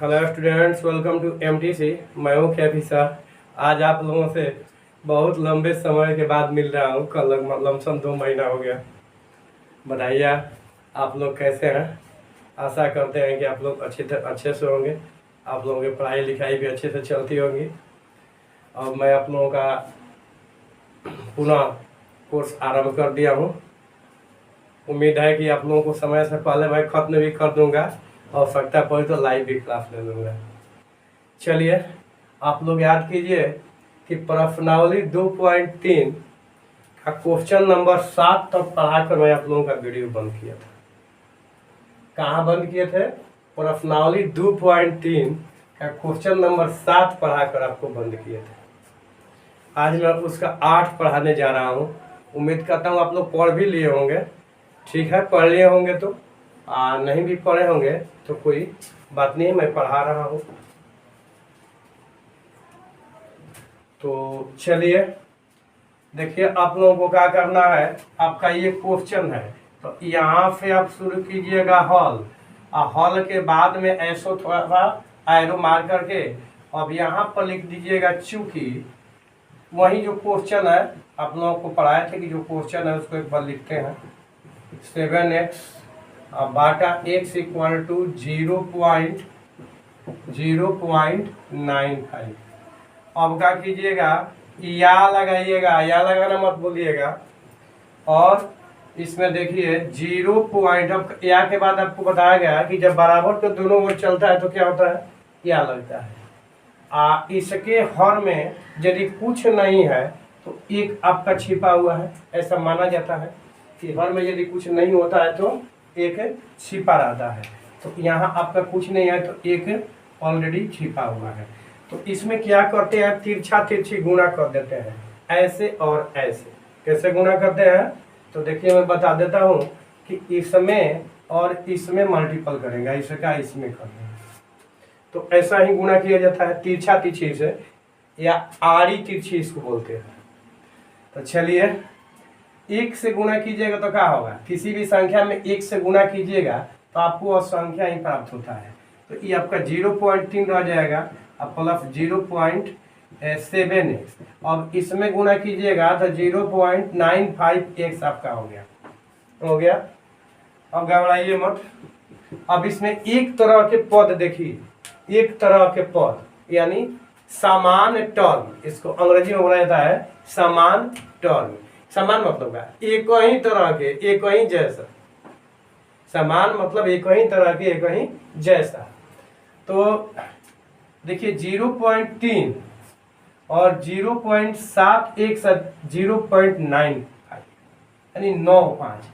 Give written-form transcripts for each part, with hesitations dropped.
Hello students, welcome to MTC. मैं हूँ Kaifi sir. आज आप लोगों से बहुत लंबे समय के बाद मिल रहा हूँ। कल लमसम 2 महीना हो गया। बताइए आप लोग कैसे हैं। आशा करते हैं कि आप लोग अच्छे से होंगे। आप लोगों की पढ़ाई लिखाई भी अच्छे से चलती होगी। और मैं आप लोगों का पुनः कोर्स आरंभ कर दिया हूँ। उम्मीद है कि आप लोगों को समय से पहले मैं ख़त्म भी कर दूंगा। आवश्यकता पड़ी तो लाइव भी क्लास ले लूँगा। चलिए आप लोग याद कीजिए कि प्रश्नावली 2.3 का क्वेश्चन नंबर 7 तक पढ़ाकर मैं आप लोगों का वीडियो बंद किया था। कहाँ बंद किए थे? प्रश्नावली 2.3 का क्वेश्चन नंबर 7 पढ़ाकर आपको बंद किए थे। आज मैं उसका 8 पढ़ाने जा रहा हूँ। उम्मीद करता हूँ आप लोग पढ़ भी लिए होंगे। ठीक है, पढ़ लिए होंगे तो नहीं भी पढ़े होंगे तो कोई बात नहीं, मैं पढ़ा रहा हूँ। तो चलिए देखिए, आप लोगों को क्या करना है। आपका ये क्वेश्चन है तो यहाँ से आप शुरू कीजिएगा हॉल। हॉल के बाद में ऐसो थोड़ा सा एरो मार करके अब यहाँ पर लिख दीजिएगा चूंकि। वही जो क्वेश्चन है आप लोगों को पढ़ाए थे कि जो क्वेश्चन है उसको एक बार लिखते हैं। 7x Bata x equal to 0.95। अब क्या कीजिएगा, या लगाइएगा, या लगाना मत भूलिएगा। और इसमें देखिए 0 पॉइंट, अब या के बाद आपको बताया गया कि जब बराबर तो दोनों ओर चलता है तो क्या होता है, या लगता है। इसके हर में यदि कुछ नहीं है तो एक आपका छिपा हुआ है, ऐसा माना जाता है कि हर में यदि कुछ नहीं होता है तो एक छिपा रहता है। तो यहाँ आपका कुछ नहीं है तो एक ऑलरेडी छिपा हुआ है। तो इसमें क्या करते हैं, तिरछा तिरछी गुणा कर देते हैं, ऐसे और ऐसे। कैसे गुणा करते हैं तो देखिए मैं बता देता हूँ कि इसमें और इसमें मल्टीपल करेंगे, इसका इसमें कर देंगे। तो ऐसा ही गुणा किया जाता है तिरछा तिरछी से, या आड़ी तिरछी इसको बोलते हैं। तो चलिए, 1 से गुणा कीजिएगा तो क्या होगा, किसी भी संख्या में 1 से गुणा कीजिएगा तो आपको असंख्या ही प्राप्त होता है। तो ये आपका 0.3 रह जाएगा अब प्लस 0.7x। अब इसमें गुणा कीजिएगा तो 0.95x आपका हो गया। अब घबराइए मत। अब इसमें एक तरह के पद देखिए, एक तरह के पद यानी समान टर्म, इसको अंग्रेजी में बोला जाता है समान टर्म। समान मतलब क्या, एक ही तरह के, एक ही जैसा। समान मतलब एक ही तरह के, एक ही जैसा। तो देखिए 0.3 और 0.71 0.95 यानी 95।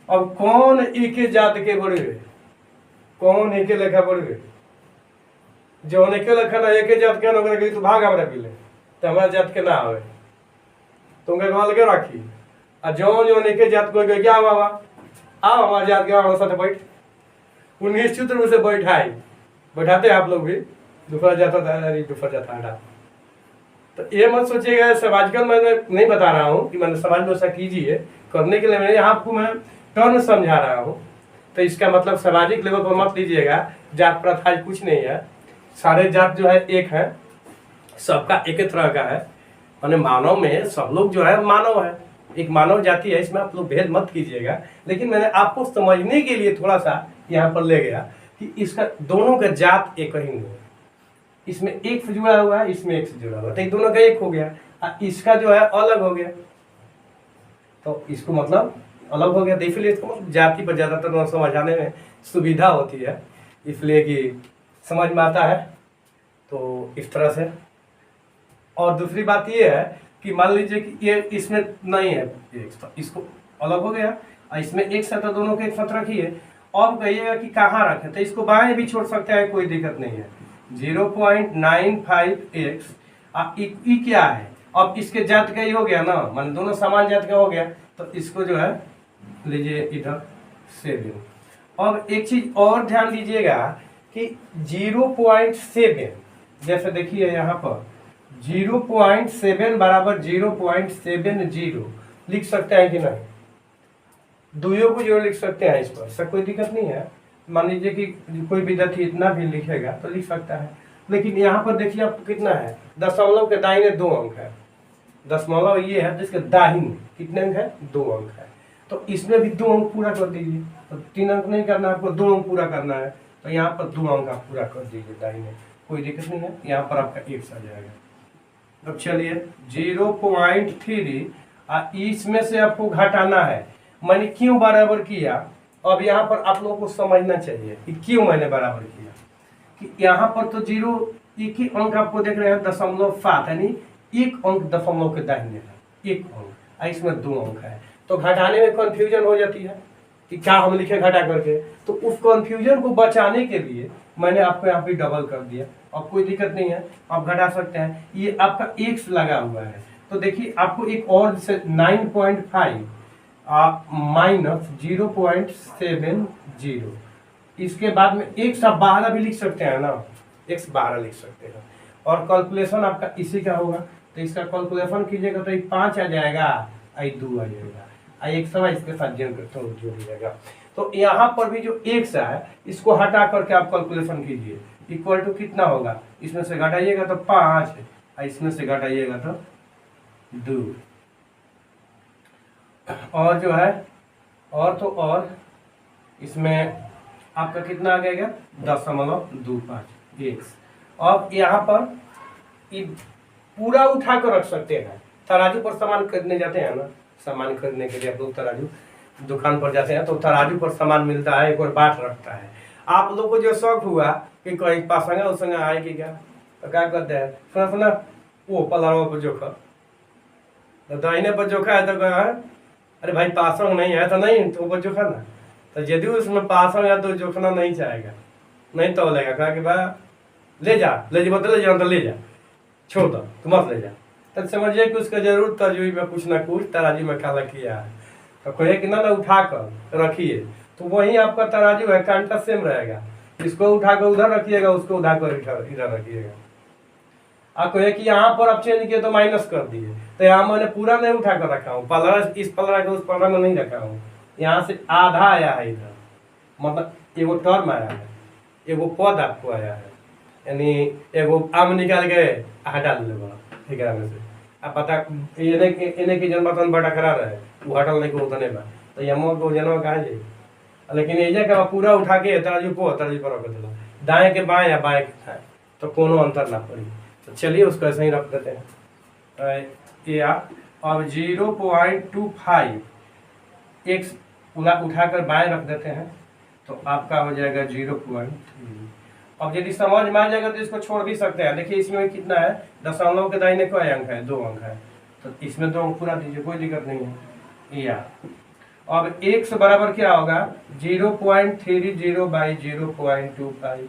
अब कौन एक जात के बड़े, कौन एक लेखा बड़े, जो एक लेखा ना एक जात के ना तो भाग हमरा पीले तो हमारा जात के ना आवे तुमके कहल के राखी। आ जो एक जात को क्या बाबा आओ हमारे जात के हमारे साथ बैठ, वो निश्चित रूप से बैठाते आप लोग भी। दोपहर जाता हटा। तो ये मत सोचिएगा सामाजिकल मैंने नहीं बता रहा हूँ कि मैंने समाज में ऐसा कीजिए करने के लिए, मैंने आपको मैं टर्म समझा रहा हूँ। तो इसका मतलब सामाजिक लेवल पर मत लीजिएगा, जात प्रथा कुछ नहीं है। सारे जात जो है एक है, सबका एक ही तरह का है। मैंने मानव में सब लोग जो है मानव है, एक मानव जाति है, इसमें आप लोग भेद मत कीजिएगा। लेकिन मैंने आपको समझने के लिए थोड़ा सा यहाँ पर ले गया कि इसका दोनों का जात एक ही है। इसमें एक से जुड़ा हुआ है, इसमें एक से जुड़ा हुआ है, तो ये दोनों का एक हो गया। इसका जो है अलग हो गया, तो इसको मतलब अलग हो गया। तो इसलिए इसको जाति पर ज्यादातर समझाने में सुविधा होती है, इसलिए कि समझ में आता है। तो इस तरह से। और दूसरी बात ये है कि मान लीजिए कि ये इसमें नहीं है, इसको अलग हो गया और इसमें एक साथ, दोनों को एक साथ रखिए। अब कहिएगा कि कहाँ रखें, तो इसको बाएं भी छोड़ सकते हैं, कोई दिक्कत नहीं है। 0.95x ई क्या है, अब इसके जात का ही हो गया ना, मान दोनों समान जात का हो गया। तो इसको जो है लीजिए इधर 7। अब एक चीज और ध्यान दीजिएगा कि 0.7, जैसे देखिए यहाँ पर 0.7 बराबर 0.70 लिख सकते हैं कि नहीं, दुइयों को 0 लिख सकते हैं इस पर, सब कोई दिक्कत नहीं है। मान लीजिए कि कोई विद्यार्थी इतना भी लिखेगा तो लिख सकता है, लेकिन यहाँ पर देखिए आपको कितना है, दशमलव के दाहिने 2 अंक है, दशमलव ये है जिसके दाहिने कितने अंक है, 2 अंक है, तो इसमें भी 2 अंक पूरा कर दीजिए। तो 3 अंक नहीं करना है आपको, 2 अंक पूरा करना है, तो यहाँ पर 2 अंक आप पूरा कर दीजिए दाहिने, कोई दिक्कत नहीं है, यहाँ पर आपका x आ जाएगा। अब चलिए 0.3 इसमें से आपको घटाना है, मैंने क्यों बराबर किया, अब यहाँ पर आप लोगों को समझना चाहिए कि क्यों मैंने बराबर किया, कि यहाँ पर तो 0 एक ही अंक आपको देख रहे हैं 0.7 यानी 1 अंक दशमलव के दाहिने है, 1 अंक, इसमें 2 अंक है, तो घटाने में कंफ्यूजन हो जाती है कि क्या हम लिखे घटा करके, तो उस कंफ्यूजन को बचाने के लिए मैंने आपको यहाँ पे डबल कर दिया। अब कोई दिक्कत नहीं है, आप घटा सकते हैं, ये आपका x लगा हुआ है, तो देखिए आपको एक और से 9.5 माइनस 0.70, इसके बाद में x12 भी लिख सकते हैं ना, x12 लिख सकते हैं, और कैलकुलेशन आपका इसी का होगा, तो इसका कैलकुलेशन कीजिएगा तो 5 आ जाएगा, 2 आ जाएगा, एक समय इसके साथ जोड़िएगा। तो यहाँ पर भी जो x है इसको हटा करके आप कैलकुलेशन कीजिए, इक्वल टू कितना होगा, इसमें से घटाइएगा तो 5, इसमें से घटाइएगा तो 2, और जो है और इसमें आपका कितना आ जाएगा 0.25 x। अब यहाँ पर पूरा उठा कर रख सकते हैं, तराजू पर सामान खरीदने जाते हैं ना, सामान खरीदने के लिए आप लोग तराजू दुकान पर जाते हैं, तो तराजू पर सामान मिलता है, एक और बाट रखता है। आप लोग को जो शौक हुआ कि कोई पासंगा उसंगा आए कि क्या, तो क्या करते हैं, सुना वो पलावा पर जोखा, तो दाहिने पर जोखा है तो कहा अरे भाई पासंग नहीं है तो नहीं, तो ऊपर जोखा ना, तो यदि उसमें पासंग है तो जोखना नहीं चाहेगा, नहीं तो लेगा, कहा कि भाई ले जा तो ले जा, छोड़ दो तू मत ले जा, तब समझिए कि उसका जरूर तर्जुई में कुछ ना कुछ तराजू में काला किया है, तो कहे कि ना उठा कर रखिए, तो वही आपका तराजू है, कांटा सेम रहेगा, इसको उठा कर उधर रखिएगा, उसको उठा कर इधर रखिएगा। आप कहे कि यहाँ पर आप चेंज किए तो माइनस कर दिए, तो यहाँ मैंने पूरा नहीं उठा कर रखा हूँ, पलड़ा इस पलड़ा के उस पलड़ा में नहीं रखा हूँ, यहाँ से आधा आया है इधर, मतलब एगो टर्म आया है, एगो पद आपको आया है, यानी एगो आम निकाल के हटा ले ठीक है में से, आप पता इन्हें की जन बर्तन बड़ा करा रहे वो हटल नहीं को उतने बा, तो यमो को जनवा कहा जाए, लेकिन ये का पूरा उठा के तराजू पर रख देला, दाएं के बाएं या बाएं के दाएं, तो कोनो अंतर ना पड़ी। तो चलिए उसको ऐसे ही रख देते हैं, या अब 0.25 x उठाकर बाएं रख देते हैं, तो आपका हो जाएगा 0.3। अब यदि समझ में आ जाएगा तो इसको छोड़ भी सकते हैं, देखिए इसमें कितना है, दशमलव के दाहिने कोई अंक है, 2 अंक है, तो इसमें 2 अंक पूरा दीजिए, कोई दिक्कत नहीं है। या अब x बराबर क्या होगा 0.30 बाई 0.25।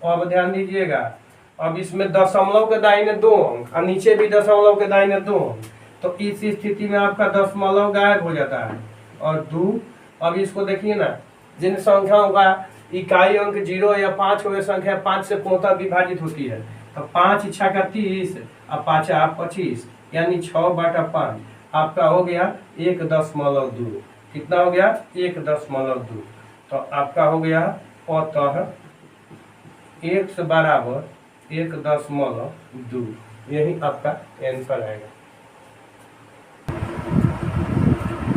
अब ध्यान दीजिएगा, अब इसमें दशमलव के दाहिने 2 अंक और नीचे भी दशमलव के दाहिने 2 अंक, तो इस स्थिति में आपका दशमलव गायब हो जाता है और 2। अब इसको देखिए ना, जिन संख्याओं का इकाई अंक 0 या 5 हुए संख्या 5 से पूर्णतः विभाजित होती है, तो 5 इच्छा का 30 और 5 25 यानी 6/5 आपका हो गया 1.2। कितना हो गया 1.2, तो आपका हो गया अतः x बराबर 1.2, यही आपका आंसर आएगा।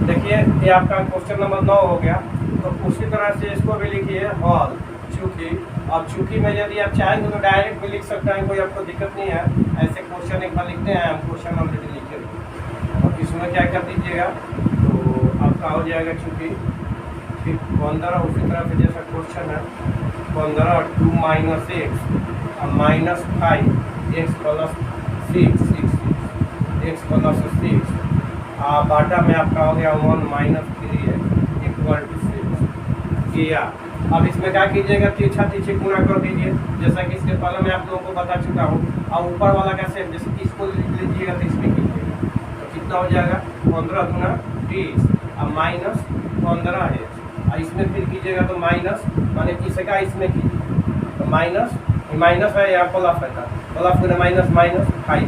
देखिए ये आपका क्वेश्चन नंबर 9 हो गया। तो उसी तरह से इसको भी लिखिए हल चूंकि। अब चूंकि में यदि आप चाहेंगे तो डायरेक्ट भी लिख सकते हैं, कोई आपको दिक्कत नहीं है। ऐसे क्वेश्चन एक बार लिखते हैं हम, क्वेश्चन ऑलरेडी लिखे, तो इसमें क्या कर दीजिएगा, तो आपका हो जाएगा चूंकि फिर 15 उसी तरह से जैसा क्वेश्चन है 15 2 - x -5 x + 6 x + 6 बाटा में आपका हो गया 1 - 3 है = 6 किया। अब इसमें क्या कीजिएगा, तिरछा तिरछी गुणा कर दीजिए, जैसा कि इसके पहले मैं आप लोगों को बता चुका हूँ। और ऊपर वाला का सेम, जैसे इसको लिख लीजिएगा तो इसमें कीजिएगा, तो कितना हो जाएगा 15 दूना 20 और -15 है, और इसमें फिर कीजिएगा तो माइनस, माने इसका इसमें कीजिए तो माइनस है, यहाँ प्लस है, प्लस गुना माइनस -5,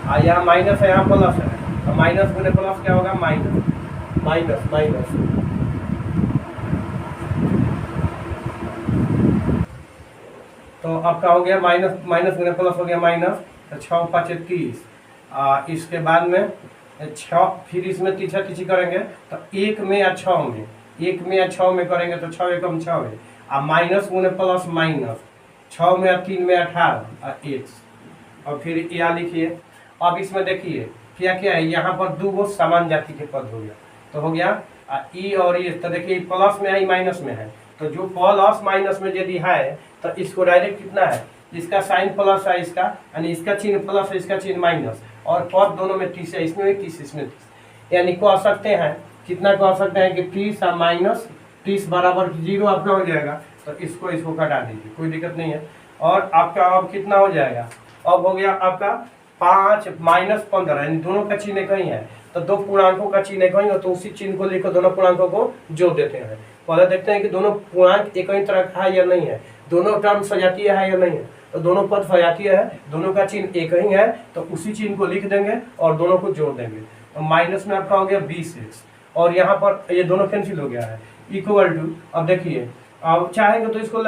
और यहाँ माइनस है, यहाँ प्लस है, तो माइनस गुने प्लस क्या होगा माइनस। तो आपका हो गया माइनस माइनस गुना प्लस हो गया माइनस, तो 6 5 30। इसके बाद में 6, फिर इसमें तीछा तीछी करेंगे तो 1 में या 6 में, 1 में या 6 में करेंगे तो 6 एकम 6 है, माइनस गुने प्लस माइनस, 6 में या 3 में 18 x, और फिर यहाँ लिखिए। अब इसमें देखिए क्या क्या है, यहाँ पर दो गो समान जाति के पद हो गया, तो हो गया ई और ये, तो देखिए प्लस में है माइनस में है, तो जो प्लस माइनस में यदि है तो इसको डायरेक्ट कितना है, इसका साइन प्लस है इसका, यानी इसका चिन्ह प्लस है इसका चिन्ह माइनस, और पद दोनों में 30 है, इसमें 30 इसमें 30, यानी कह सकते हैं कितना कह सकते हैं कि 30 और माइनस 30 बराबर 0 आपका हो जाएगा। तो इसको काटा दीजिए, कोई दिक्कत नहीं है। और आपका अब कितना हो जाएगा, अब हो गया आपका 5 माइनस 15, यानी दोनों का चिन्ह कहीं है, तो दो पूर्णांकों का चिन्ह कहीं हो तो उसी चिन्ह को लेकर दोनों पूर्णांकों को जोड़ देते हैं। पहले देखते हैं कि दोनों पूर्णांक एक ही तरह का है या नहीं है, दोनों टर्म सजातीय है या नहीं है, तो दोनों पद सजातीय है, दोनों का चिन्ह एक ही है, तो उसी चिन्ह को लिख देंगे और दोनों को जोड़ देंगे। तो माइनस में आपका हो गया 20x, और यहाँ पर ये दोनों कैंसिल हो गया है, इक्वल टू, अब देखिए अब चाहेंगे तो इसको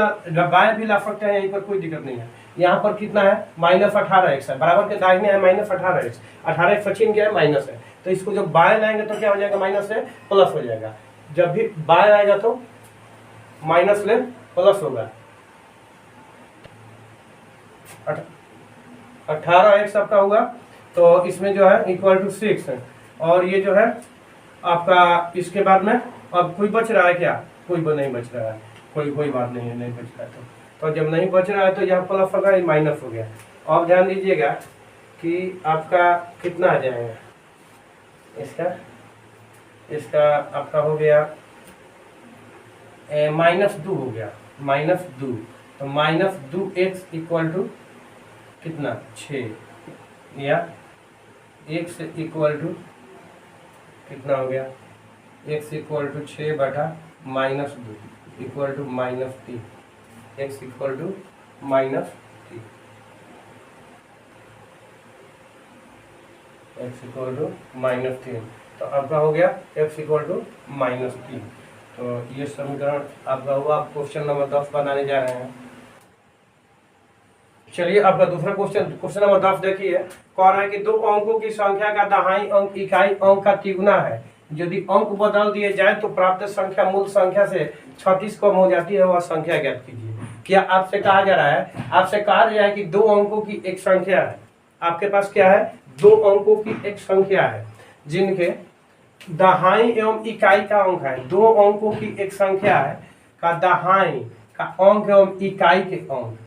बाएं भी ला सकते हैं, यहीं पर कोई दिक्कत नहीं है। यहाँ पर कितना है, माइनस 18x है, बराबर के दाहिने है माइनस 18x, 18x का चिन्ह क्या है, माइनस है, तो इसको जब बाएं लाएंगे तो क्या हो जाएगा, माइनस से प्लस हो जाएगा, जब भी बाएं आएगा तो माइनस में प्लस होगा। 18x आपका होगा, तो इसमें जो है इक्वल टू 6 है, और ये जो है आपका इसके बाद में अब कोई बच रहा है क्या, कोई नहीं बच रहा है, कोई बात नहीं है, नहीं बच रहा है तो जब नहीं बच रहा है तो यहाँ प्लस होगा, ये माइनस हो गया। अब ध्यान दीजिएगा कि आपका कितना आ जाएगा, इसका आपका हो गया -2 हो गया, -2, तो -2x इक्वल टू कितना 6, या x इक्वल टू कितना हो गया, x इक्वल टू 6 बटा -2 equal to -3, x equal to -3, x equal to -3, तो आपका हो गया x इक्वल टू -3। तो ये समीकरण आपका हुआ। आप क्वेश्चन नंबर 10 बनाने जा रहे हैं। चलिए आपका दूसरा क्वेश्चन नंबर 10 देखिए, कह रहा है कि दो अंकों की संख्या का दहाई अंक इकाई अंक का तिगुना है, यदि अंक बदल दिए जाए तो प्राप्त संख्या मूल संख्या से 36 कम हो जाती है, वह संख्या ज्ञात कीजिए। क्या आपसे कहा जा रहा है, आपसे कहा जा रहा है कि दो अंकों की एक संख्या है, आपके पास क्या है, दो अंकों की एक संख्या है जिनके दहाई एवं इकाई का अंक है, दो अंकों की एक संख्या है का दहाई का अंक एवं इकाई के अंक।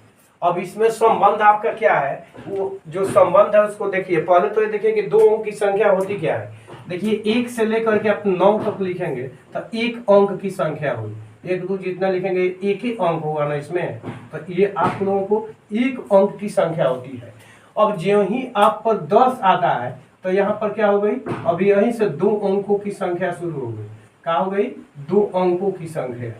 अब इसमें संबंध आपका क्या है, वो जो संबंध है उसको देखिए। पहले तो ये देखिए कि दो अंक की संख्या होती क्या है, देखिए 1 से लेकर के आप 9 तक लिखेंगे तो एक अंक की संख्या होगी, 1 2 जितना लिखेंगे एक ही अंक होगा ना इसमें, तो ये आप लोगों को एक अंक की संख्या होती है। अब जो ही आप पर 10 आता है तो यहाँ पर क्या हो गई, अब यहीं से दो अंकों की संख्या शुरू हो गई, क्या हो गई, दो अंकों की संख्या,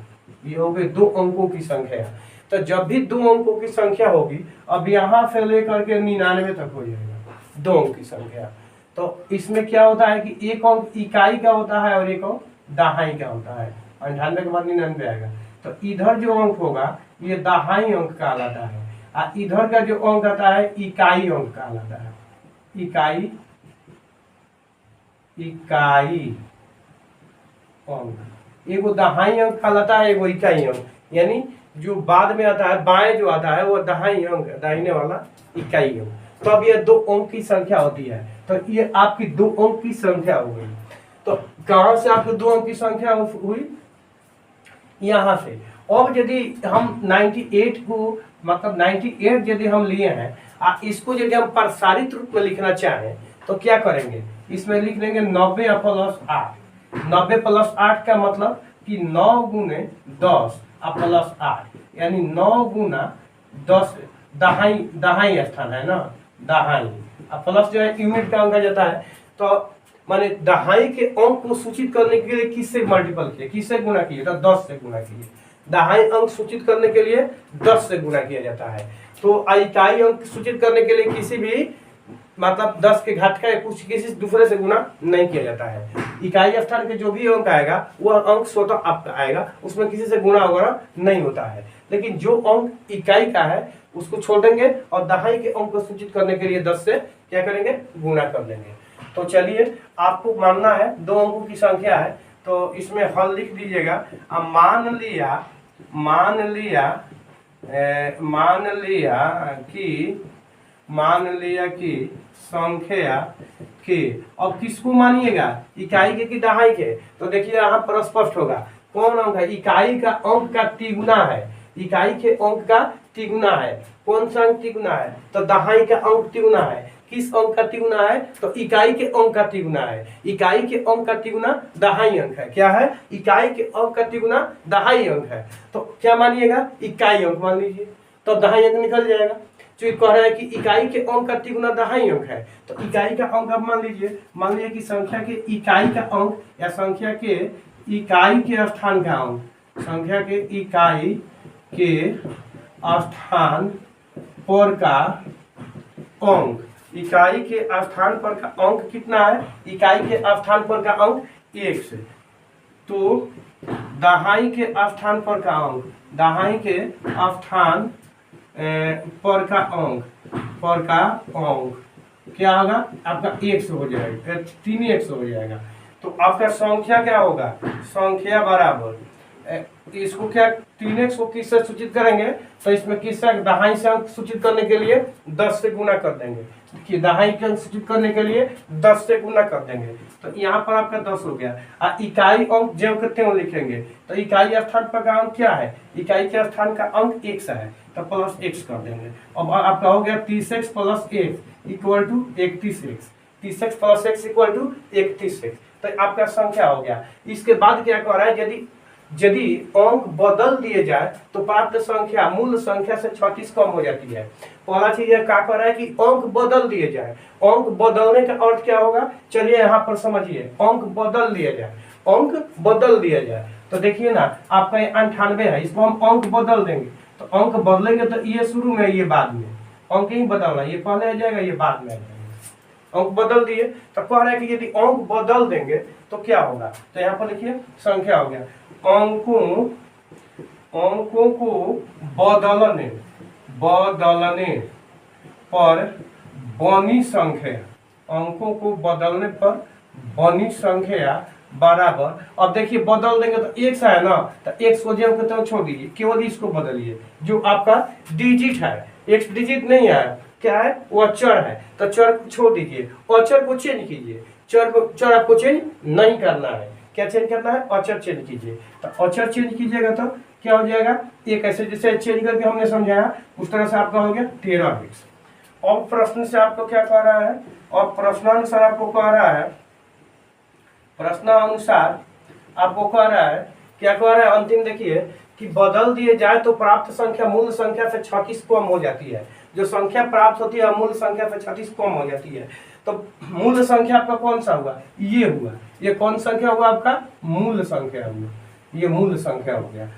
ये हो गई दो अंकों की संख्या। तो जब भी दो अंकों की संख्या होगी, अब यहाँ से लेकर के 99 तक हो जाएगा दो अंक की संख्या। तो इसमें क्या होता है कि एक अंक इकाई का होता है और एक अंक दहाई का होता है, 98 के बाद 99 आएगा, तो इधर जो अंक होगा ये दहाई अंक कहलाता है, और इधर का जो अंक आता है इकाई अंक कहलाता है, इकाई अंक। एगो दहाई अंक कहलाता है, एगो इकाई अंक, यानी जो बाद में आता है बाएं जो आता है वो दहाई अंक, दाहिने वाला इकाई अंक। तो अब ये दो अंक की संख्या होती है, तो ये आपकी दो अंक की संख्या हो गई। तो कहां से आपको दो अंक की संख्या हुई, यहां से। अब यदि हम 98 को मतलब 98 यदि हम लिए हैं, इसको यदि हम प्रसारित रूप में लिखना चाहें तो क्या करेंगे, इसमें लिख देंगे 90 प्लस 8। 90 प्लस 8 का मतलब कि 9 गुने 10 प्लस 8, यानी 9 गुना 10, दहाई स्थान है ना, दहाई, प्लस जो है यूनिट का अंक जाता है, तो माने दहाई के अंक को सूचित करने के लिए किससे मल्टीपल किए, किससे गुना किए, तो 10 से गुना किए। दहाई अंक सूचित करने के लिए 10 से गुना किया जाता है। तो इकाई अंक सूचित करने के लिए किसी भी मतलब 10 के घात का कुछ किसी दूसरे से गुना नहीं किया जाता है। इकाई स्थान के जो भी अंक आएगा वह अंक स्वतः आपका आएगा, उसमें किसी से गुणा वगैरह नहीं होता है। लेकिन जो अंक इकाई का है उसको छोड़ देंगे और दहाई के अंक को सूचित करने के लिए 10 से क्या करेंगे, गुणा कर देंगे। तो चलिए, आपको मानना है 2 अंकों की संख्या है, तो इसमें हल लिख दीजिएगा। अब मान लिया कि संख्या के, अब किसको मानिएगा, इकाई के कि दहाई के? तो देखिए यहाँ पर स्पष्ट होगा कौन अंक है, इकाई का अंक का तिगुना है, इकाई के अंक का तिगुना है। कौन सा अंक तिगुना है? तो दहाई का अंक तिगुना है। किस अंक का तिगुना है? तो इकाई के अंक का तिगुना है। इकाई के अंक का तिगुना दहाई अंक है। क्या है? इकाई के अंक का तिगुना दहाई अंक है। तो क्या मानिएगा, इकाई अंक मान लीजिए, तो दहाई अंक निकल जाएगा। जो कह रहा है कि इकाई के अंक का तिगुना दहाई अंक है, तो इकाई का अंक अब मान लीजिए कि संख्या के इकाई का अंक या संख्या के इकाई के स्थान का अंक, संख्या के इकाई के स्थान पर का अंक, इकाई के स्थान पर का अंक कितना है? इकाई के स्थान पर का अंक 1 से, तो दहाई के स्थान पर का अंक, दहाई के स्थान पर का अंक क्या होगा आपका? 100 हो जाएगा, 3x हो जाएगा। तो आपका संख्या क्या होगा? संख्या बराबर इसको क्या 3x को किससे सूचित करेंगे? तो इसमें किससे, दहाई से अंक सूचित करने के लिए 10 से गुना कर देंगे। कि दहाई के अंक सूचित करने के लिए 10 से गुना कर देंगे, तो यहाँ पर आपका 10 हो गया। इकाई अंक जो करते हैं लिखेंगे, तो इकाई स्थान पर का अंक क्या है? इकाई के स्थान का अंक x है, तो प्लस x कर देंगे। अब आपका हो गया 30x plus x equal to 31x, 30x plus x equal to 31x। तो आपका संख्या हो गया। इसके बाद क्या कर रहा है, यदि अंक बदल दिए जाए तो प्राप्त संख्या मूल संख्या से 36 कम हो जाती है। पहला चीज क्या कर रहा है कि अंक बदल दिए जाए। अंक बदलने का अर्थ क्या होगा, चलिए यहाँ पर समझिए। अंक बदल दिया जाए, अंक बदल दिया जाए, तो देखिए ना आपका ये 98 है, इसको हम अंक बदल देंगे। तो अंक बदलेंगे तो ये शुरू में, ये बाद में, अंक ही बदलना, ये पहले आ जाएगा, ये बाद में आ जाएगा। अंक बदल दिए तो कह रहा है कि यदि अंक बदल देंगे तो क्या होगा, तो यहाँ पर लिखिए संख्या हो गया। अंकों को बदलने पर बनी संख्या, अंकों को बदलने पर बनी संख्या बराबर, अब देखिए बदल देंगे तो x है ना, तो x को जब तो छोड़ दीजिए, केवल इसको बदलिए। जो आपका डिजिट है, x डिजिट नहीं है, क्या है वो चर है, तो चर को छोड़ दीजिए और चर को चेंज कीजिए। चर आपको चेंज नहीं करना है, क्या चेंज करना है? अचर चेंज कीजिए। तो अचर चेंज कीजिएगा तो क्या हो जाएगा, एक ऐसे जैसे चेंज करके हमने समझाया उस तरह से आपका हो गया 13x। अब प्रश्न से आपको क्या कह रहा है, और प्रश्नानुसार आपको कह रहा है, प्रश्नानुसार आपको कह रहा है, क्या कह रहा है अंतिम देखिए कि बदल दिए जाए तो प्राप्त संख्या मूल संख्या से 36 कम हो जाती है। जो संख्या प्राप्त होती है मूल संख्या से 36 कम हो जाती है। तो मूल संख्या आपका कौन सा हुआ? ये हुआ। ये कौन संख्या हुआ आपका? मूल संख्या हुआ। ये मूल संख्या हो गया।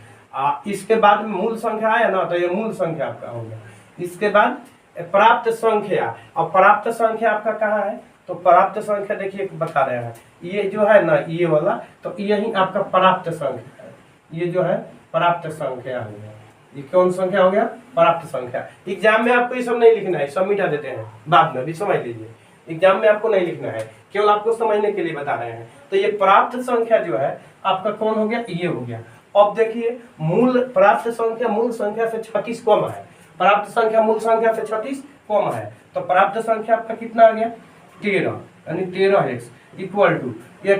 इसके बाद में मूल संख्या आया ना, तो ये मूल संख्या आपका हो गया। इसके बाद प्राप्त संख्या, और प्राप्त संख्या आपका कहाँ है? तो प्राप्त संख्या देखिए बता रहे हैं, ये जो है ना ये वाला, तो यही आपका प्राप्त संख्या है। ये जो है प्राप्त संख्या हो गया। ये कौन संख्या हो गया? प्राप्त संख्या। एग्जाम में आपको ये सब नहीं लिखना है, सब मिटा देते हैं बाद में, भी समझ लीजिए। एग्जाम में आपको नहीं लिखना है, केवल आपको समझने के लिए बता रहे हैं। तो ये प्राप्त संख्या जो है आपका कौन हो गया? ये हो गया। अब देखिए मूल प्राप्त संख्या मूल संख्या से 36 कम है। प्राप्त संख्या मूल संख्या से 36 कम है, तो प्राप्त संख्या आपका कितना आ गया? 13, यानी 13x इक्वल टू ये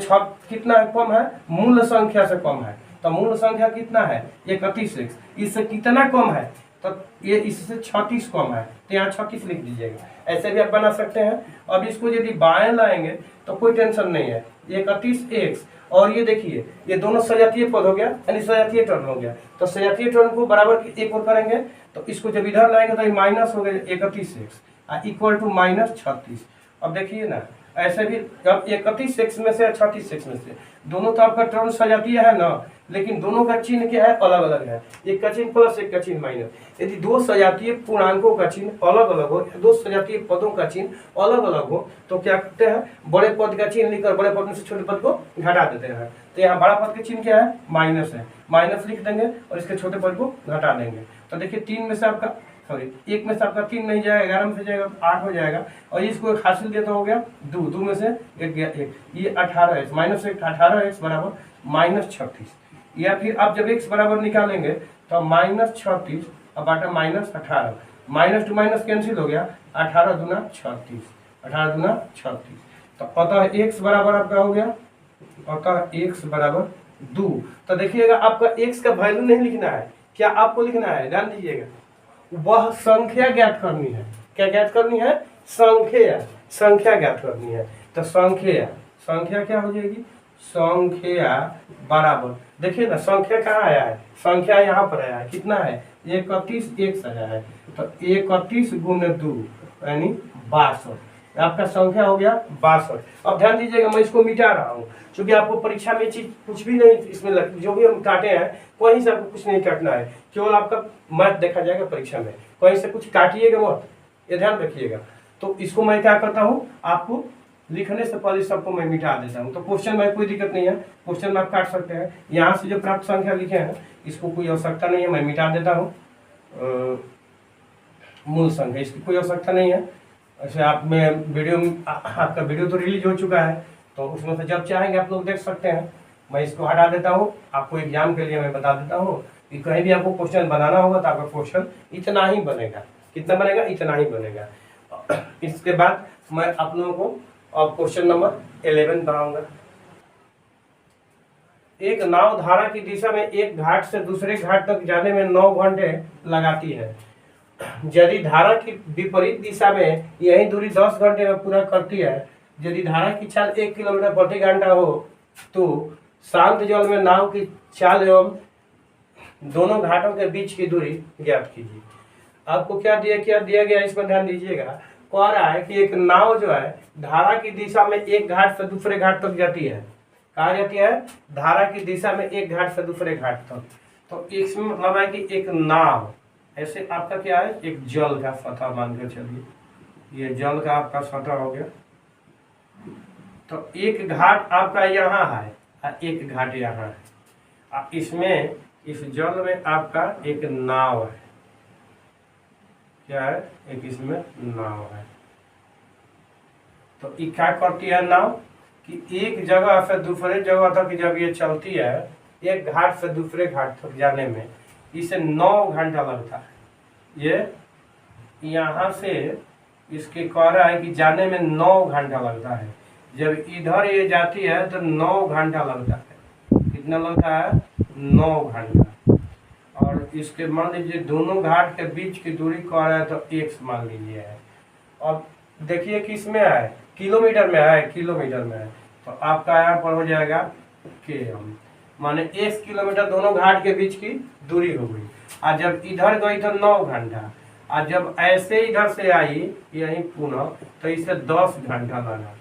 कितना कम है? मूल संख्या से कम है। तो मूल संख्या कितना है? 31x। इससे कितना कम है? तो ये इससे 36 कम है, तो यहाँ 36 लिख दीजिएगा। ऐसे भी आप बना सकते हैं। अब इसको यदि बाएं लाएंगे तो कोई टेंशन नहीं है, 31x, और ये देखिए ये दोनों सजातीय पद हो गया, यानी सजातीय टर्म हो गया। तो सजातीय टर्म को बराबर एक और करेंगे, तो इसको जब इधर लाएंगे तो ये माइनस हो गया 31x इक्वल टू -36। अब देखिए ना ऐसे भी, अब 31x में से 36x में से दोनों तो आपका टर्म सजातीय है ना, लेकिन दोनों का चिन्ह क्या है, अलग अलग है। एक का चिन्ह प्लस, एक का चिन्ह माइनस। यदि दो सजातीय पूर्णांकों का चिन्ह अलग अलग हो, दो सजातीय पदों का चिन्ह अलग अलग हो, तो क्या करते हैं, बड़े पद का चिन्ह लिखकर बड़े पद में से छोटे पद को घटा देते हैं। तो यहाँ बड़ा पद का चिन्ह क्या है, माइनस है, माइनस लिख देंगे और इसके छोटे पद को घटा देंगे। तो देखिए 3 में से आपका सॉरी 1 में से आपका 3 नहीं जाएगा, 11 में से जाएगा तो 8 हो जाएगा। और इसको एक हासिल दिया तो हो गया 2, 2 में से 1 गया 1, ये 18x माइनस 18x बराबर -36। या फिर आप जब x बराबर निकालेंगे तो -36 और बाटा -18, माइनस टू माइनस कैंसिल हो गया, 18 दूना 36, 18 दूना 36। तो अतः x बराबर आपका हो गया, अतः x बराबर 2। तो देखिएगा आपका x का वैल्यू नहीं लिखना है, क्या आपको लिखना है, ध्यान दीजिएगा, वह संख्या ज्ञात करनी है। क्या ज्ञात करनी है, संख्या, संख्या ज्ञात करनी है। तो संख्या क्या हो जाएगी, संख्या बराबर, देखिए ना संख्या कहाँ आया है, संख्या यहाँ पर आया है, कितना है 31 x आया है। तो 31 गुने 2 यानी 62, आपका संख्या हो गया 62। अब ध्यान दीजिएगा, मैं इसको मिटा रहा हूँ क्योंकि आपको परीक्षा में चीज कुछ भी नहीं इसमें जो भी हम काटे हैं कहीं से आपको कुछ नहीं काटना है, केवल आपका मैथ देखा जाएगा परीक्षा में, कहीं से कुछ काटिएगा मत, ये ध्यान रखिएगा। तो इसको मैं क्या करता हूँ, आपको लिखने से पहले सबको मैं मिटा देता हूँ। तो क्वेश्चन में कोई दिक्कत नहीं है, क्वेश्चन में आप काट सकते हैं, यहाँ से जो प्राप्त संख्या लिखे हैं इसको कोई आवश्यकता नहीं है, मैं मिटा देता हूँ। मूल संख्या इसकी कोई आवश्यकता नहीं है। ऐसे आप में वीडियो, आपका वीडियो तो रिलीज हो चुका है, तो उसमें से जब चाहेंगे आप लोग देख सकते हैं। मैं इसको हटा देता हूँ, आपको एग्जाम के लिए मैं बता देता हूँ कि कहीं भी आपको क्वेश्चन बनाना होगा तो आपका क्वेश्चन इतना ही बनेगा, कितना बनेगा, इतना ही बनेगा। इसके बाद मैं आप लोगों को अब क्वेश्चन नंबर 11 बनाऊंगा। एक नाव धारा की दिशा में एक घाट से दूसरे घाट तक जाने में 9 घंटे लगाती है। यदि धारा की विपरीत दिशा में यही दूरी 10 घंटे में पूरा करती है, यदि धारा की चाल 1 किलोमीटर प्रति घंटा हो, तो शांत जल में नाव की चाल एवं दोनों घाटों के बीच की दूरी ज्ञात कीजिए। आपको क्या दिया गया इसमें ध्यान दीजिएगा। कह रहा है कि एक नाव जो है धारा की दिशा में एक घाट से दूसरे घाट तक जाती है। कहा जाती है, धारा की दिशा में एक घाट से दूसरे घाट तक। तो इसमें मतलब है कि एक नाव, ऐसे आपका क्या है, एक जल का सतह मान के चलिए, ये जल का आपका सतह हो गया। तो एक घाट आपका यहाँ है और एक घाट यहाँ है। इसमें इस जल में आपका एक नाव है, क्या है, एक इसमें नाव है। तो ये क्या करती है नाव कि एक जगह से दूसरे जगह तक जब ये चलती है, एक घाट से दूसरे घाट तक जाने में इसे 9 घंटा लगता है। ये यहाँ से इसके कह रहा है कि जाने में 9 घंटा लगता है। जब इधर ये जाती है तो 9 घंटा लगता है। कितना लगता है, 9 घंटा। और इसके मान लीजिए दोनों घाट के बीच की दूरी कह रहा है तो x मान लीजिए है। अब देखिए किस में है, किलोमीटर में है, किलोमीटर में है। तो आपका यहाँ पर हो जाएगा km, माने 1 किलोमीटर दोनों घाट के बीच की दूरी हो गई। और जब इधर गई तो 9 घंटा, और जब ऐसे इधर से आई यही पुनः तो इसे 10 घंटा लगा।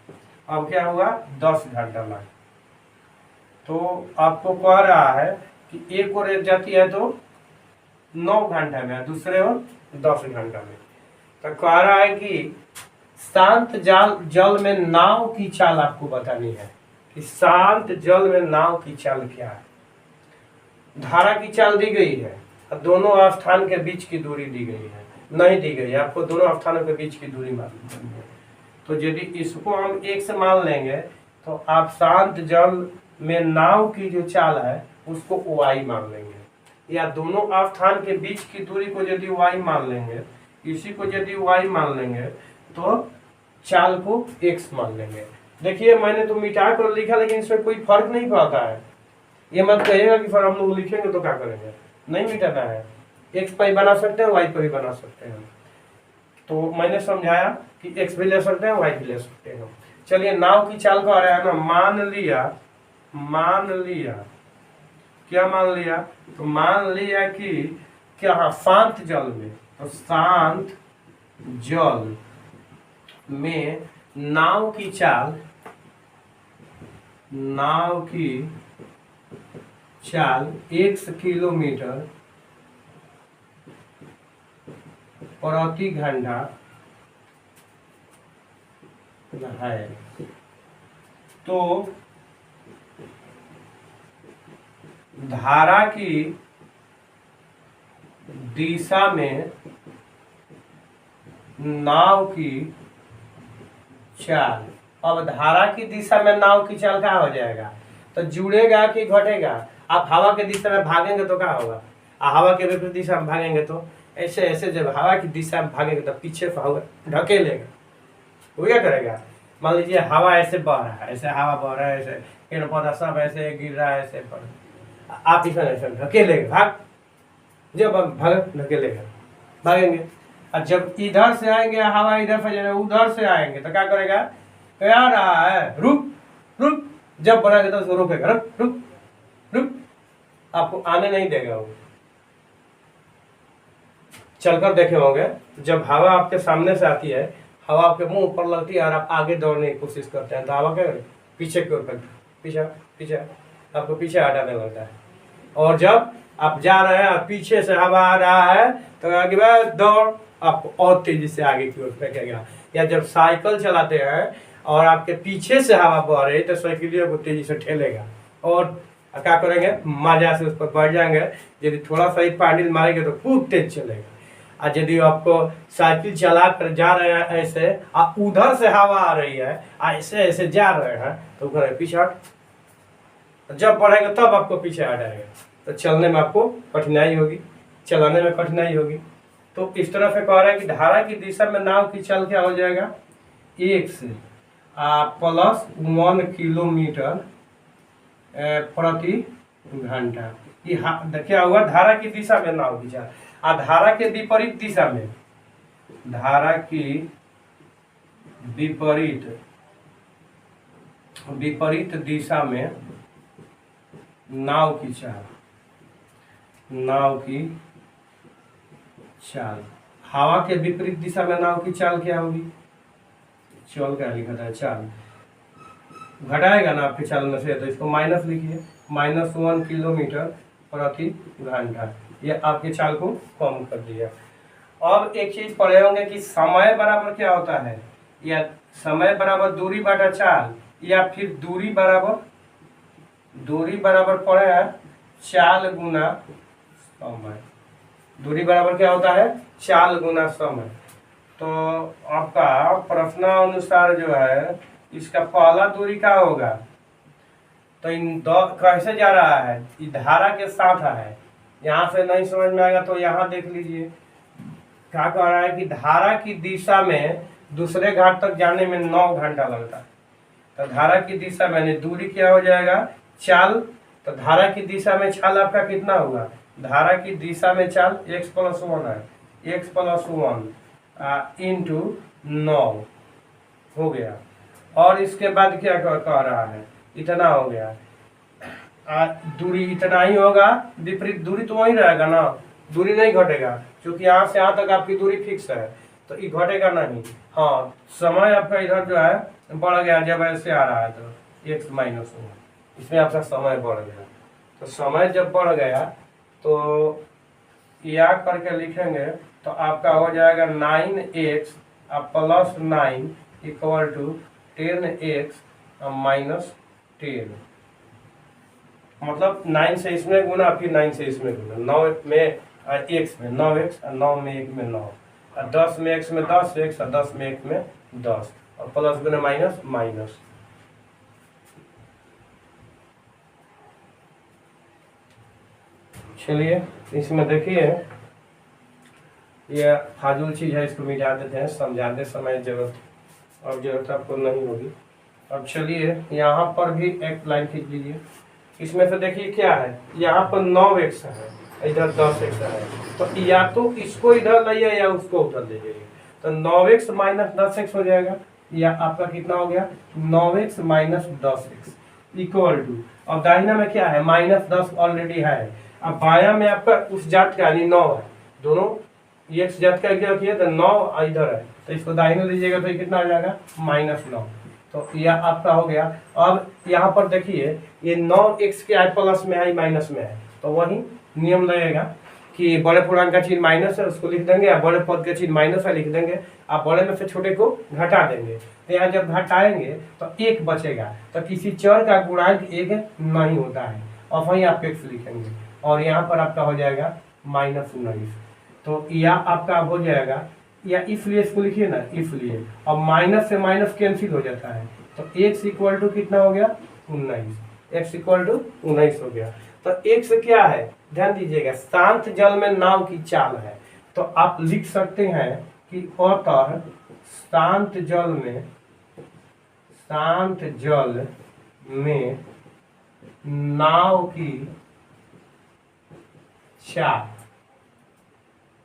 अब क्या हुआ, 10 घंटा लगा। तो आपको कह रहा है कि एक और जाती है तो 9 घंटा में, दूसरे और 10 घंटा में। तो कह रहा है कि शांत जल में नाव की चाल आपको बतानी है कि शांत जल में नाव की चाल क्या है। धारा की चाल दी गई है और दोनों स्थान के बीच की दूरी दी गई है, नहीं दी गई है, आपको दोनों स्थानों के बीच की दूरी मालूम करनी है। तो यदि इसको हम 1 से मान लेंगे तो आप शांत जल में नाव की जो चाल है उसको y मान लेंगे, या दोनों स्थान के बीच की दूरी को यदि y मान लेंगे, इसी को यदि y मान लेंगे तो चाल को x मान लेंगे। देखिए मैंने तो मिटा कर लिखा, लेकिन इसमें कोई फर्क नहीं पड़ता है। ये मत कहिएगा कि सर हम लोग लिखेंगे तो क्या करेंगे, नहीं मिटाना है। x पर बना सकते हैं, y पर भी बना सकते हैं। तो मैंने समझाया कि x भी ले सकते हैं, y भी ले सकते हैं। चलिए नाव की चाल का आ रहा है ना, मान लिया क्या मान लिया, तो मान लिया कि क्या शांत जल में, तो शांत जल में नाव की चाल नाव की चाल 1 किलोमीटर प्रति घंटा है, तो धारा की दिशा में नाव की चाल। अब धारा की दिशा में नाव की चाल क्या हो जाएगा, तो जुड़ेगा कि घटेगा। आप हवा के दिशा में भागेंगे तो क्या होगा, हवा के विपरीत दिशा में भागेंगे तो ऐसे ऐसे, जब हवा की दिशा में भागेंगे तो पीछे से हवा ढकेलेगा, वो क्या करेगा। मान लीजिए हवा ऐसे बह रहा है, ऐसे हवा बह रहा है, ऐसे पेड़ पौधा सब ऐसे गिर रहा है, ऐसे पड़, आप इसमें ऐसे ढकेलेगा, भाग, जब आप भाग ढकेलेगा भागेंगे। और जब इधर से आएंगे हवा, इधर से जाएगा, उधर से आएंगे तो क्या करेगा, क्या रहा है, रुक रुक, जब बढ़ाएगा तो उसको रोकेगा, रुक रुक रुक, आपको आने नहीं देगा। वो चलकर देखे होंगे, जब हवा आपके सामने से आती है, हवा आपके मुंह ऊपर लगती है और आप आगे दौड़ने की कोशिश करते हैं, तो हवा क्या पीछे की ओर पीछे पीछे आपको पीछे हटाने लगता है। और जब आप जा रहे हैं और पीछे से हवा आ रहा है तो आगे दौड़, आपको और तेजी से आगे की ओर फेंकेगा। या जब साइकिल चलाते हैं और आपके पीछे से हवा बह रही है तो साइकिलियों को तेजी से ठेलेगा और क्या करेंगे, मजा से उस पर बढ़ जाएंगे। यदि थोड़ा सा ही पैडल मारेंगे तो खूब तेज चलेगा। और यदि आपको साइकिल चला कर जा रहे हैं ऐसे, और उधर से हवा आ रही है, ऐसे ऐसे जा रहे हैं, तो पीछे हट, जब बढ़ेगा तब आपको पीछे हटाएगा, तो चलने में आपको कठिनाई होगी, चलाने में कठिनाई होगी। तो इस तरह से कह रहा है कि धारा की दिशा में नाव की चाल क्या हो जाएगा, 1 से प्लस 1 किलोमीटर प्रति घंटा। ये क्या हुआ, धारा की दिशा में नाव की चाल। और धारा के विपरीत दिशा में, धारा की विपरीत दिशा में नाव की चाल, नाव की चाल। हवा के विपरीत दिशा में नाव की चाल क्या होगी, चल क्या लिखा था, चाल घटाएगा ना आपकी चाल में से, तो इसको माइनस लिखिए, -1 किलोमीटर प्रति घंटा। ये आपकी चाल को कम कर दिया। अब एक चीज पढ़े होंगे कि समय बराबर क्या होता है, या समय बराबर दूरी बटा चाल, या फिर दूरी बराबर पड़े है चाल गुना समय। दूरी बराबर क्या होता है, चाल गुना समय। तो आपका प्रश्नानुसार जो है इसका पहला दूरी क्या होगा, तो इन दो कैसे जा रहा है, ये धारा के साथ है। यहाँ से नहीं समझ में आएगा तो यहाँ देख लीजिए, क्या कह रहा है कि धारा की दिशा में दूसरे घाट तक जाने में 9 घंटा लगता है। तो धारा की दिशा में दूरी क्या हो जाएगा, चाल। तो धारा की दिशा में चाल आपका कितना हुआ, धारा की दिशा में चाल x + 1 है, x + 1 इंटू 9 हो गया। और इसके बाद क्या कह रहा है, इतना हो गया। दूरी इतना ही होगा, विपरीत दूरी तो वही रहेगा ना, दूरी नहीं घटेगा, क्योंकि यहाँ से यहाँ तक आपकी दूरी फिक्स है, तो ये घटेगा नहीं। हाँ, समय आपका इधर जो है बढ़ गया, जब ऐसे आ रहा है तो x - 1, इसमें आपका समय बढ़ गया। तो समय जब बढ़ गया तो या करके लिखेंगे तो आपका हो जाएगा 9x + 9 = 10x - 10। मतलब 9 से इसमें गुना, फिर 9 से इसमें गुना, 9 में x में 9x, और 9 में 1 में 9, और 10 में x में 10x, और 10 में 1 में 10, और प्लस गुना माइनस माइनस। चलिए इसमें देखिए, ये फाजूल चीज़ है, इसको मिटा देते हैं, समझाते समय जरूरत आपको नहीं होगी। अब चलिए यहाँ पर भी एक लाइन खींच लीजिए। इसमें से देखिए क्या है, यहाँ पर 9x है, इधर 10x है, तो या तो इसको इधर लाइए या उसको उधर ले जाइए, तो 9x - 10x हो जाएगा। या आपका कितना हो गया, 9x - 10x = अब दाहिना में क्या है, -10 ऑलरेडी है। अब बाया में आपका उस जात का यानी 9 है, दोनों ये जात का क्या किया, तो 9 इधर है, तो इसको दाहिने लीजिएगा तो कितना आ जाएगा, -9। तो यह आपका हो गया। अब यहाँ पर देखिए ये 9x के आई प्लस में है माइनस में है, तो वही नियम लगेगा कि बड़े पूर्णांक का चिन्ह माइनस है उसको लिख देंगे, या बड़े पद का चिन्ह माइनस है लिख देंगे, आप बड़े में से छोटे को घटा देंगे। तो यहाँ जब घटाएंगे तो एक बचेगा, तो किसी चर का गुणांक एक नहीं होता है, और वहीं आप x लिखेंगे और यहाँ पर आपका हो जाएगा -19। तो यह आपका हो जाएगा, या इसलिए इसको लिखिए ना, इसलिए अब माइनस से माइनस कैंसिल हो जाता है, तो x इक्वल टू कितना हो गया 19, x इक्वल टू 19 हो गया। तो x क्या है ध्यान दीजिएगा, शांत जल में नाव की चाल है, तो आप लिख सकते हैं कि अतः शांत जल में नाव की चाल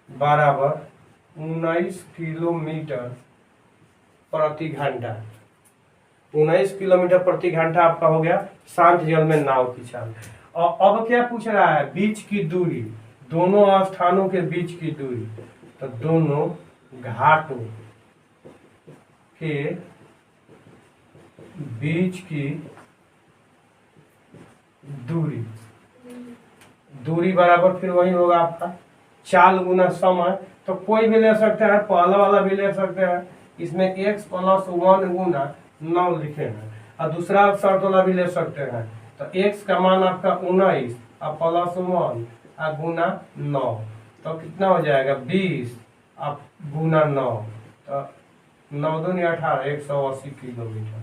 बराबर 19 किलोमीटर प्रति घंटा। 19 किलोमीटर प्रति घंटा आपका हो गया शांत जल में नाव की चाल। और अब क्या पूछ रहा है, बीच की दूरी, दोनों स्थानों के बीच की दूरी, तो दोनों घाटों के बीच की दूरी बराबर फिर वही होगा आपका चाल गुना समय। तो कोई भी ले सकते हैं, पहला वाला भी ले सकते हैं, इसमें x + 1 गुना 9 लिखे हैं, और दूसरा शर्त वाला भी ले सकते हैं। तो x का मान आपका 19 और +1 और गुना 9, तो कितना हो जाएगा 20 आप गुना 9, तो 9 दूनी 18, 180 किलोमीटर।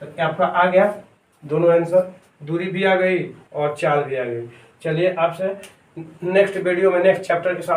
तो आपका आ गया दोनों आंसर, दूरी भी आ गई और चाल भी आ गई। चलिए आपसे नेक्स्ट वीडियो में नेक्स्ट चैप्टर के साथ